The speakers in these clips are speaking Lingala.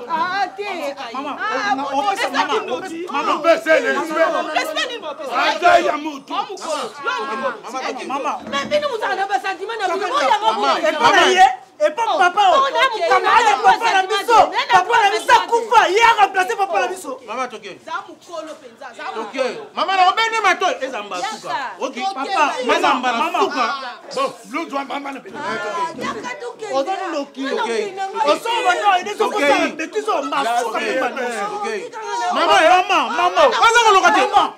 Ah, t'es. Maman, et pas papa. Papa la biso kufa, il a remplacé papa la biso. Maman toke. Ok. Maman na obene mato ezamba suka. OK. Papa, ezamba suka. Bon, l'autre doit maman. On donne loki. OK. On sort maintenant, il est sur ça, de tout ça, masuka. OK. Maman. Kaza ko lokate. Maman.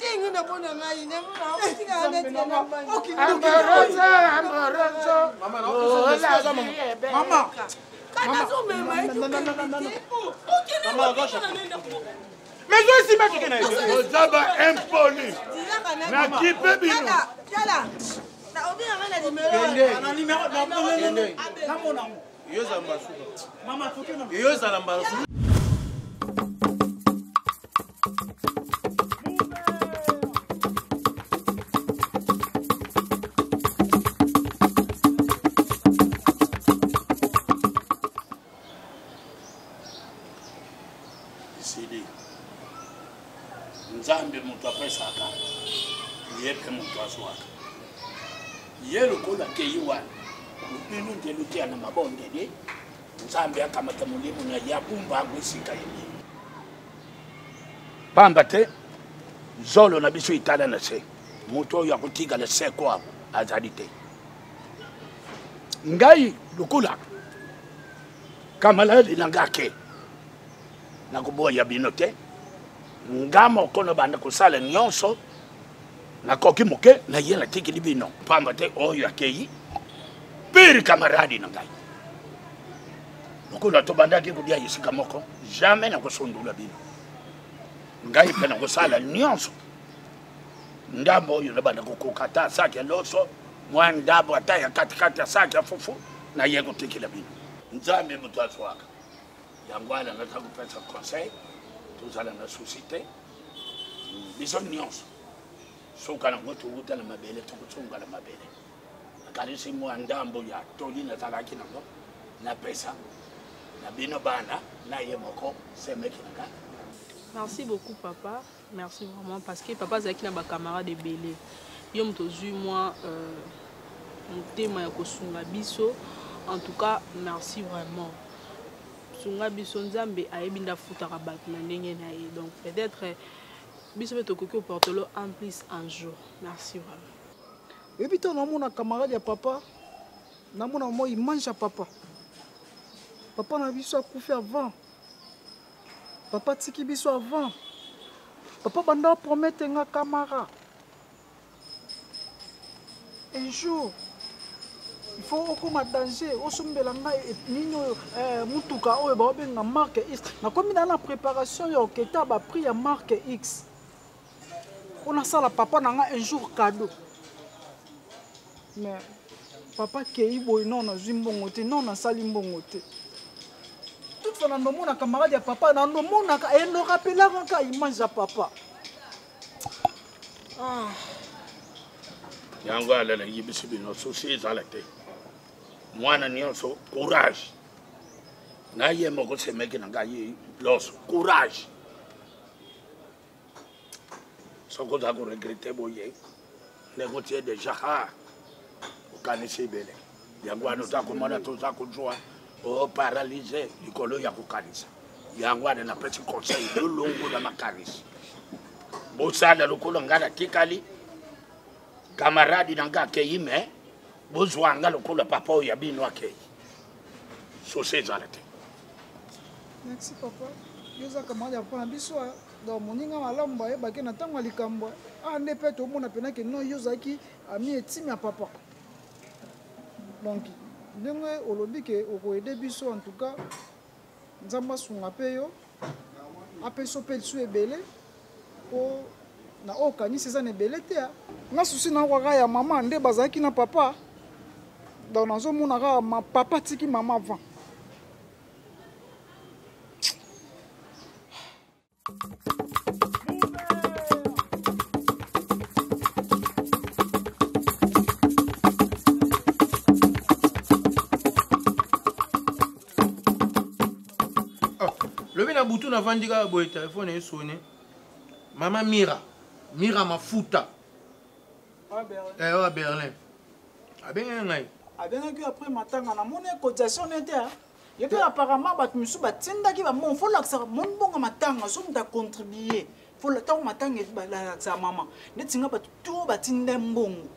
Mais je suis pas toke na yo. Ozaba impoli. Na qui peut bien. Nzambe mutu apesaka yepe mutu aswaka yelo kola keyiwana bino ndelutia na mabonde de Nzambe akamata mulimu na yabumba ngwisika yini pamba te zolo na biso itala na se mutu ya kutika le se kwa azali te ngai lukula kamala dinangake na kuboya bino te ngamo kono banda kusala nyonso na koki moke na yela tiki libino pamba te oyo akeyi piri kamaradi na ngai nokula to banda ki kudia yisika moko jamais na kusundula bino ngai pena kusala nyonso ndambo oyo na banda kukukata saki loso mwandabo ataya katikati ya saki fufu na yego tiki libino Nzambe mutu aswaka yangwana na takupesa conseil tozala na société biso nyonso soka na ngoto uta na mabele tokutunga na mabele akalisi mwa ndambo ya toli na talaki nango na pesa na bino bana na ye moko semeki nanga. Merci beaucoup papa, merci vraiment parce que papa zaki na ba camarade de belé yo mtozui moi motema ya kosunga biso en tout cas merci vraiment. Sunga biso Nzambe ayebinda futaka bato na ndenge na ye donc peut-être biso beto koki portolo en plus un jour merci vraiment. Et puis ton amour na camarade ya papa na mon amour il mange à papa na biso akufi avant papa tiki biso avant papa banda promettre nga camarade un jour il faut okoma danger osombela ngai nino mutuka oyo babenga marque X na komi na préparation ya oketa ba prix ya marque X on a ça la papa na nga un jour cadeau mais papa kei boy non na zimbongo te non na sali mbongo te toute fois na mona camarade ya papa na mona ka endo rappela ka image ya papa yango ala na yibisi bino souci ezala te mwana nyonso courage na ye moko semeki na ngai loso courage soko za ko regrette boye négocier déjà okanisi bele yango ano ta komona to za ko joa o paralyser likolo ya kokanisa yango ana na petit conseil lolongo na makanisi bosala lokolo ngana tikali camarade nanga keime bozwanga lokolo papa oya bino akei so sezalate. Merci papa yoza camarade ya papa biso donc moninga malamba e baki na tango likambo ande pe to mona pena ke no yozaki ami etimi ya papa donc ndenge olobi ke okoede biso en tout cas nzamba sunga pe yo apeso pe su ebele o na okanisi eza na ebele te na susi na kwaka ya mama nde bazalaki na papa donc nazomona kaka papa tiki mama avant. Le bien à bouton avant de dire le téléphone est sonné. Maman Mira Mafuta. Ah, Berlin. À Berlin. Ah bien, après matin, on a mon cotisation n'était. Et puis apparemment, il faut que matanga, so muta contribuer. Faut le temps matanga la maman. Ne tinga ba tout batinde mbongo.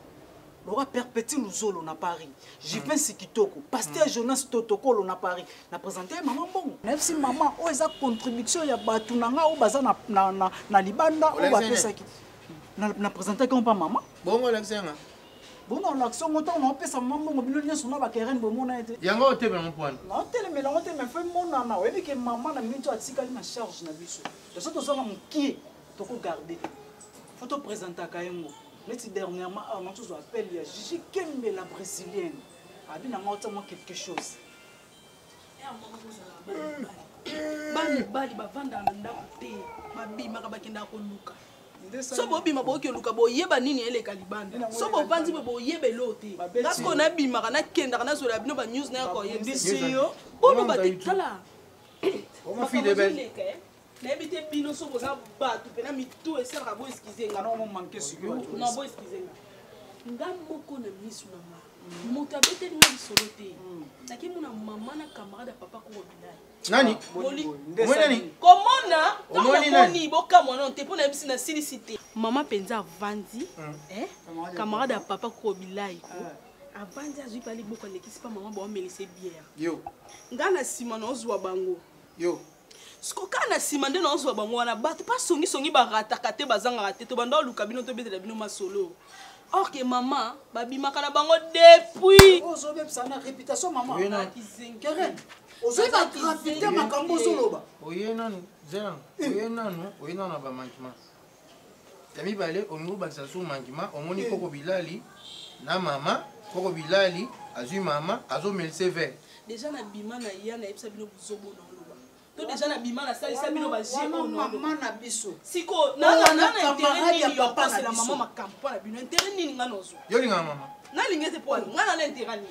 Lora perpétue Luzolo na Paris. J'y pense kitoko. Pasteur Jonas Totokolo na Paris. Na présenter maman bongo. Même si maman o eza contribution ya batu nanga o baza na libanda o ba pesa ki. Na présenter comme pas maman. Bongo l'accent. Bon, on a l'action, on a fait ça, maman, on a bien son nom, il y a un bon été. Il y a un autre point. Non, mais là, on a fait mon nana. Et puis que maman a mis à tirer une charge na biso. De ce que ça mon qui to regarder. Faut te présenter à Kayengo. Mais dernièrement, on a tous appelé il y a Gigi Kembe la brésilienne. A bien on a quelque chose. Bali ba vanda na ndako te. Mabi makabakenda ko luka. So bo bima bo ke luka bo yeba nini ele kalibanda. So bo vanzi bo yebe lote. Parce qu'on a bima kana kenda kana so la bino ba news na ko yebisi yo. Bono ba tikala. On fille de belle. Na ebite bino so bo za ba tu pena mi tout esa ka bo excuser nga Non, on manque sur non bo excuser nga moko na misu na ma. Moto abete ni solo te. Naki muna mama na camarade papa ko bilai. Nani? Nani? Komona? Komoni boka mwana te pona bisi na silicité. Mama penza vandi, camarade à papa ko bilai ko. Avandi azui pali boko lekisi pa mama ba melise bière. Yo. Ngana sima na ozwa bango. Yo. Siko kana sima nde na ozwa bango wana bato pa songi ba rataka te bazanga rate to banda luka bino to betela bino masolo. Or que maman, babi makana bango depuis. Ozo beb sana réputation maman. Karen. Ozo ba trafiquer makambo zoloba. Oye nanu, zan. Oye nanu ba manquement. Yami balé on nous baksa sur manquement, on moni koko bilali na mama, koko bilali azu mama, azo melse vert. Déjà na bima na ya na epsa bino buzobo na loba. To déjà na bima na salisa bino ba jebo na maman na biso. Siko na intérêt ni yo passer la maman ma campagne na bino intérêt ni ngano zo. Yo linga mama. Na lingete po ngana na intérêt ni.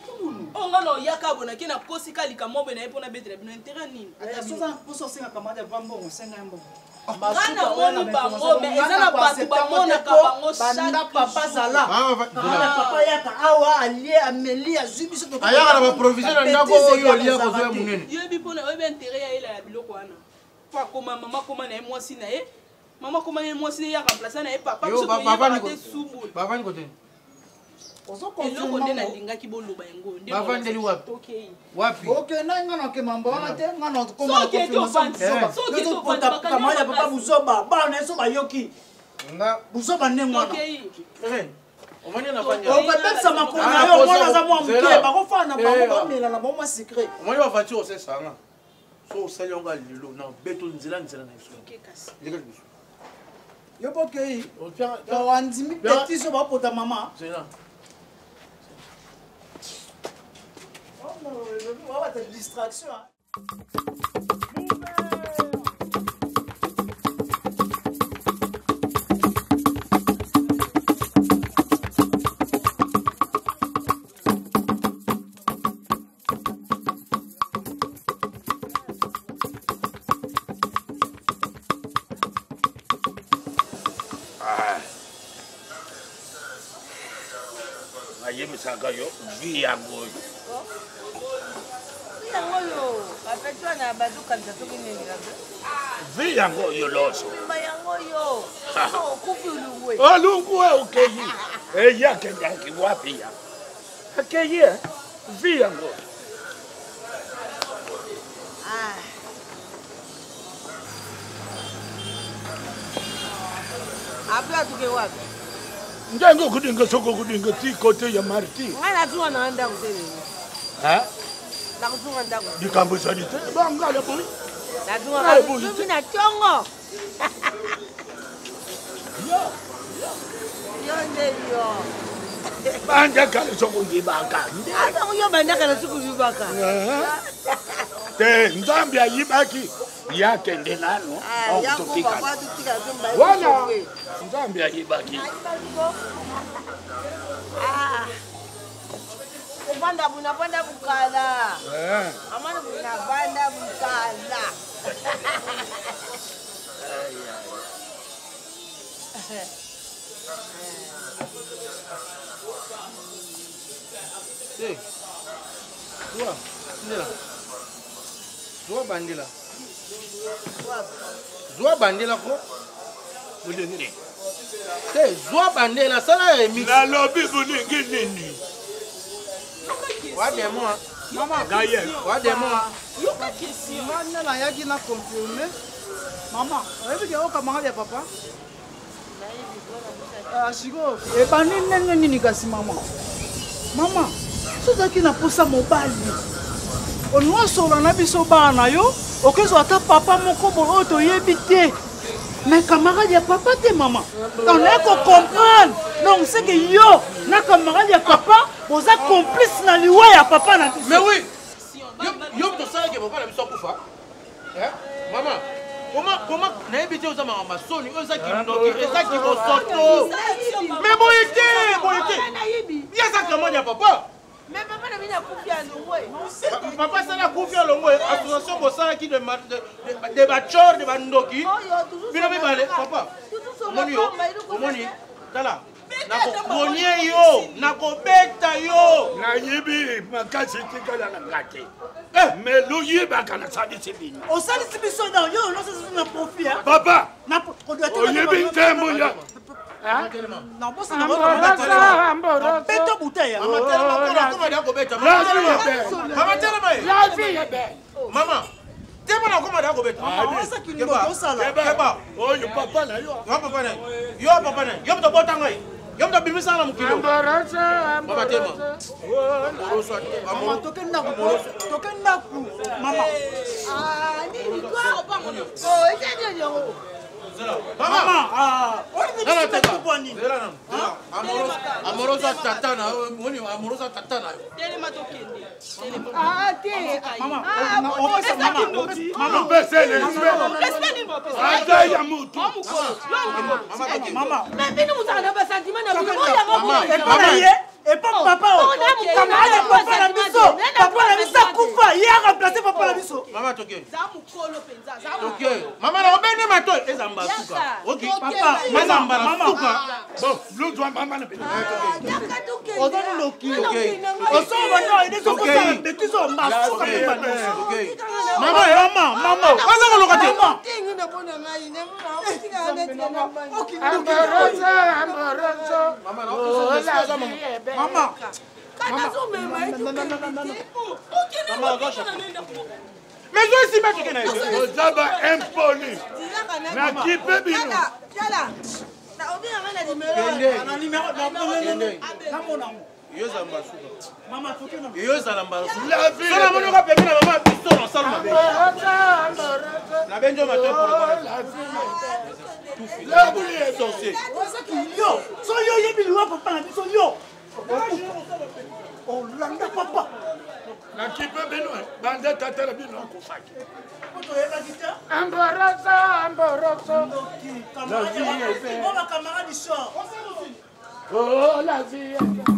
O ngano yaka bona kina kosi kalika mobe na epo na betre bino intérêt ni. Ata soza poso singa kamada vambongo senga mbongo. Ngana moni bango mais ezana batu bamona ka bango chaque papa zala. Papa yaka awa allié Amélie azubiso to. Ayaka na provision na ndako yo lia ko zo munene. Yo bi pona obe intérêt ya ila ya biloko wana. Kwa koma mama koma na mwasi na ye. Mama koma na mwasi ya remplacer na ye papa so ko yeba te subu. Baba ni kote. Ozo eloko nde nalingaki boloba yango bavandeli wapi wapi okay na ngana ke mambo wana te ngana ko ma ko so kamaya papa buzoba bana so bayoki nga buzoba ne mwana omoni na fanya o babesa makona yo mwana za mwa mke bakofana bango bamela na bomba secret omoni ba voiture c'est ça nga so salonga lilo na beto nzela na iso okay kasi yo pokei o andimi petit so ba pota mama c'est là. On va avoir cette distraction. Aye misaka yo via boy. Vi yango yo loso. Oh lungu ukeyi. Ya kenyangi wapi ya. Akeyi vi yango. Abla tuke wapi? Ndango kudinga soko kudinga ti kote ya marti. Ngana tuwa na anda kuteni. Ha? La kutunga ndako. Dikambo salite. Bangala boy. La tunga kutunga na chongo. Yo. Yo ndeyo. Banda kale soko ngibaka. Ata uyo banda kale soko ngibaka. Te nzambi ayibaki. Yake ndenano. Yango baba tutika zumba. Wala. Nzambi ayibaki. Banda buna banda bukala. Amana buna banda bukala. frère. Hey, toi, Bandela. Toi, Bandela. Toi, Bandela, quoi? Hey, toi, Bandela, ça là est mixé. La lobby, vous n'êtes nini. Ouais, des mots. Maman, Ouais, des mots. yoka question maman nayaki na confirmer. Maman, oyebi ke okamanga ya papa? Siko, ebandi ndenge nini kasi mama? Mama, sozaki na posa mobali. Onosola na biso bana yo, okezwa ata papa moko boyo toyebi te. Mais camarade ya papa te maman. On a qu'on comprendre. Donc c'est que yo, na camarade ya papa, vous êtes complice na liwa ya papa na biso. Mais oui. Yo to ça que papa na biso kufa. Hein? Maman, comment na ebité aux amama masoni, eux ça qui ndoki, eux ça qui bosoto. Mais boyete. Il y a ça comment ya papa? Mais papa n'a pas coupé à l'eau. Papa ça la coupe à l'ongo, association bossa qui de bachor de bandoki. Bino bi balé papa. Moni, tala. Nakokonie yo, nakobeta yo. Na yibi makasi tikala na ngate. Mais loyer bakana sadi sibini. Au sali sibiso na yo, non c'est un profit hein. Papa, Na produit oyebi tembo ya. Non, bon ça na votre beto bouteille. Maman tellement comment da kobeta. Maman tellement. La vie est belle. Maman. Tellement comment da kobeta. Maman ça qui nous do ça là. Keba. Oh, yo papa na yo. Yo papa na. Yo to bota ngai. Yo to bimisa na mukilo. Maman tellement. Maman token na ku. Maman. Ah, ni quoi? Oh, il y a Maman, on est pas pour ni. amorosa tatana, moni amorosa tatana. Ah, t'es. Maman, on va ça maman. Maman, baissez les yeux. Ada ya mutu. Maman. Mais nous avons pas sentiment de Maman. Et pas papa. Camarade papa la biso. Papa la biso kufa. Il a remplacé papa la biso. Maman toke. Ok. Maman na obene mato ezamba suka. Ok. Papa, ezamba suka. Bon, nous doit maman na bini. On donne le qui. Ok. On sort maintenant, il est sur ça. De tout ça, ma suka. Ok. Maman. Asa ko lokati. Maman. Mais je suis maître Kenaï. Ozaba impoli. Na kipe bino. Yo zamba suka. Maman, toke na. Yo zamba suka. La vie. Sala mono ka pemina maman biso na salma be. Na benjo mato pour la vie. La vie est sorcier. Yo, so yo yebi liwa papa na biso yo. Oh landa papa. na kipe bino bande tatela bino akufaki. Amboroso. La vie est belle. Oh la vie est belle.